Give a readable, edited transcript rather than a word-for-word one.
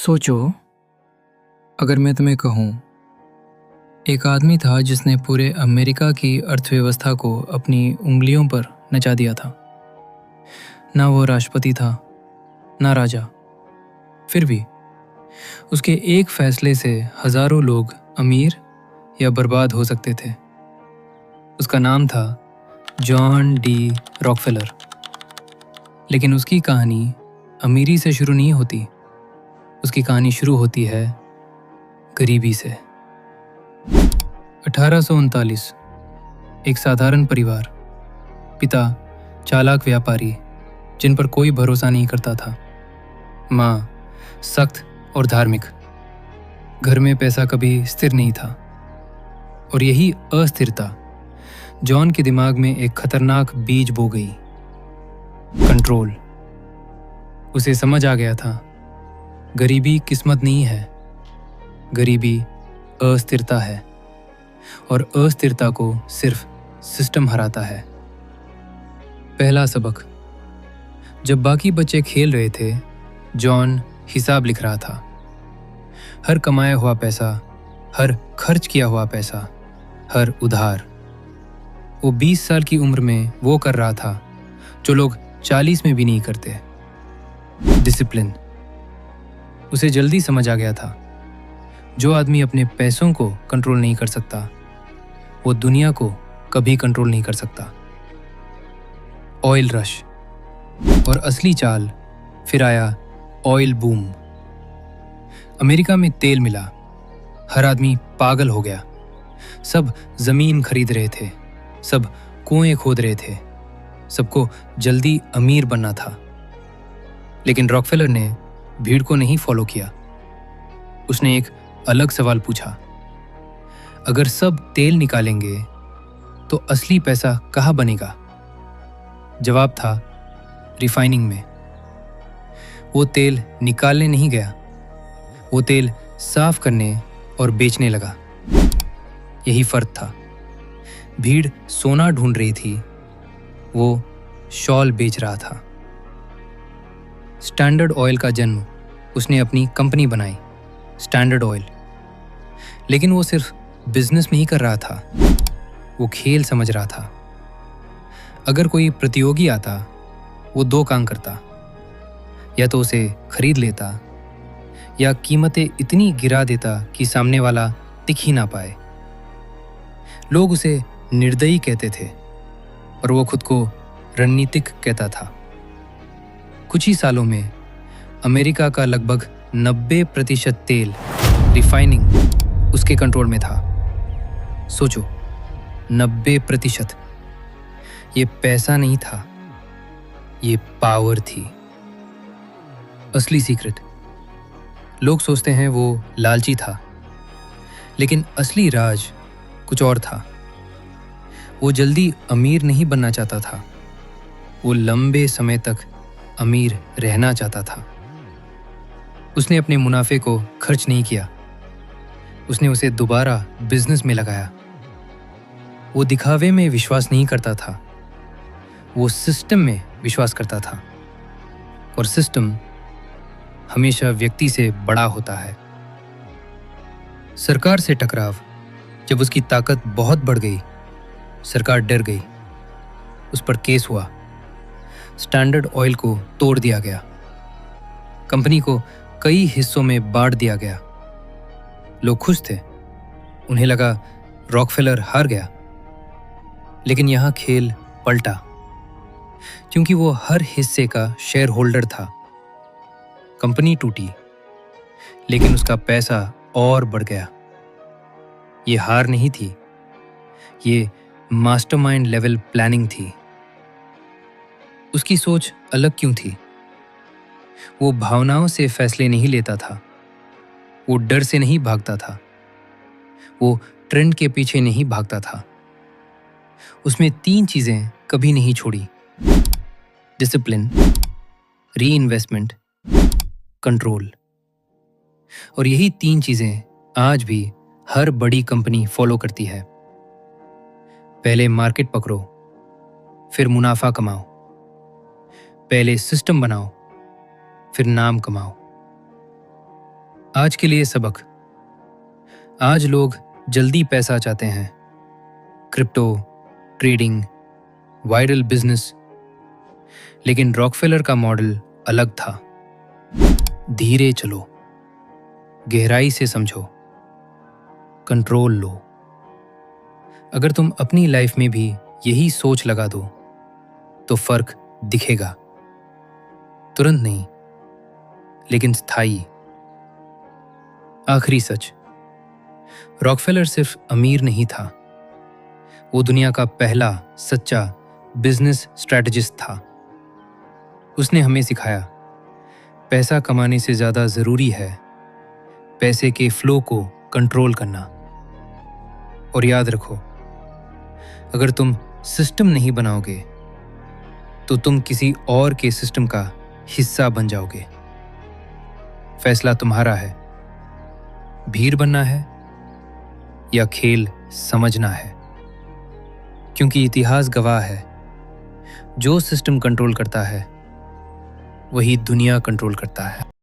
सोचो, अगर मैं तुम्हें कहूँ, एक आदमी था जिसने पूरे अमेरिका की अर्थव्यवस्था को अपनी उंगलियों पर नचा दिया था। ना वो राष्ट्रपति था, ना राजा। फिर भी उसके एक फैसले से हजारों लोग अमीर या बर्बाद हो सकते थे। उसका नाम था जॉन डी रॉकफेलर। लेकिन उसकी कहानी अमीरी से शुरू नहीं होती। उसकी कहानी शुरू होती है गरीबी से। 1839, एक साधारण परिवार, पिता चालाक व्यापारी जिन पर कोई भरोसा नहीं करता था, माँ सख्त और धार्मिक। घर में पैसा कभी स्थिर नहीं था और यही अस्थिरता जॉन के दिमाग में एक खतरनाक बीज बो गई, कंट्रोल। उसे समझ आ गया था, गरीबी किस्मत नहीं है, गरीबी अस्थिरता है और अस्थिरता को सिर्फ सिस्टम हराता है। पहला सबक। जब बाकी बच्चे खेल रहे थे, जॉन हिसाब लिख रहा था। हर कमाया हुआ पैसा, हर खर्च किया हुआ पैसा, हर उधार। वो 20 साल की उम्र में वो कर रहा था जो लोग 40 में भी नहीं करते। डिसिप्लिन। उसे जल्दी समझ आ गया था, जो आदमी अपने पैसों को कंट्रोल नहीं कर सकता, वो दुनिया को कभी कंट्रोल नहीं कर सकता। ऑयल रश और असली चाल। फिर आया ऑयल बूम। अमेरिका में तेल मिला, हर आदमी पागल हो गया। सब जमीन खरीद रहे थे, सब कुएं खोद रहे थे, सबको जल्दी अमीर बनना था। लेकिन रॉकफेलर ने भीड़ को नहीं फॉलो किया। उसने एक अलग सवाल पूछा, अगर सब तेल निकालेंगे तो असली पैसा कहाँ बनेगा? जवाब था रिफाइनिंग में। वो तेल निकालने नहीं गया, वो तेल साफ करने और बेचने लगा। यही फर्क था। भीड़ सोना ढूंढ रही थी, वो शॉल बेच रहा था। स्टैंडर्ड ऑयल का जन्म। उसने अपनी कंपनी बनाई, स्टैंडर्ड ऑयल। लेकिन वो सिर्फ बिजनेस में ही कर रहा था, वो खेल समझ रहा था। अगर कोई प्रतियोगी आता, वो दो काम करता, या तो उसे खरीद लेता या कीमतें इतनी गिरा देता कि सामने वाला टिक ही ना पाए। लोग उसे निर्दयी कहते थे और वो खुद को रणनीतिक कहता था। कुछ ही सालों में अमेरिका का लगभग 90% तेल, रिफाइनिंग, उसके कंट्रोल में था। सोचो, 90%। ये पैसा नहीं था, ये पावर थी। असली सीक्रेट। लोग सोचते हैं वो लालची था, लेकिन असली राज कुछ और था। वो जल्दी अमीर नहीं बनना चाहता था, वो लंबे समय तक अमीर रहना चाहता था। उसने अपने मुनाफे को खर्च नहीं किया, उसने उसे दोबारा बिजनेस में लगाया। वो दिखावे में विश्वास नहीं करता था, वो सिस्टम में विश्वास करता था। और सिस्टम हमेशा व्यक्ति से बड़ा होता है। सरकार से टकराव। जब उसकी ताकत बहुत बढ़ गई, सरकार डर गई, उस पर केस हुआ। स्टैंडर्ड ऑयल को तोड़ दिया गया, कंपनी को कई हिस्सों में बांट दिया गया। लोग खुश थे, उन्हें लगा रॉकफेलर हार गया। लेकिन यहां खेल पलटा, क्योंकि वो हर हिस्से का शेयर होल्डर था। कंपनी टूटी, लेकिन उसका पैसा और बढ़ गया। ये हार नहीं थी, ये मास्टरमाइंड लेवल प्लानिंग थी। उसकी सोच अलग क्यों थी? वो भावनाओं से फैसले नहीं लेता था, वो डर से नहीं भागता था, वो ट्रेंड के पीछे नहीं भागता था। उसमें 3 चीजें कभी नहीं छोड़ी: डिसिप्लिन, रीइन्वेस्टमेंट, कंट्रोल। और यही 3 चीजें आज भी हर बड़ी कंपनी फॉलो करती है। पहले मार्केट पकड़ो, फिर मुनाफा कमाओ। पहले सिस्टम बनाओ, फिर नाम कमाओ। आज के लिए सबक। आज लोग जल्दी पैसा चाहते हैं। Crypto, trading, viral business. लेकिन रॉकफेलर का मॉडल अलग था। धीरे चलो, गहराई से समझो, कंट्रोल लो। अगर तुम अपनी लाइफ में भी यही सोच लगा दो तो फर्क दिखेगा। तुरंत नहीं, लेकिन स्थायी। आखिरी सच, रॉकफेलर सिर्फ अमीर नहीं था, वो दुनिया का पहला सच्चा बिजनेस स्ट्रैटेजिस्ट था। उसने हमें सिखाया, पैसा कमाने से ज्यादा जरूरी है पैसे के फ्लो को कंट्रोल करना। और याद रखो, अगर तुम सिस्टम नहीं बनाओगे तो तुम किसी और के सिस्टम का हिस्सा बन जाओगे। फैसला तुम्हारा है, भीड़ बनना है या खेल समझना है। क्योंकि इतिहास गवाह है, जो सिस्टम कंट्रोल करता है वही दुनिया कंट्रोल करता है।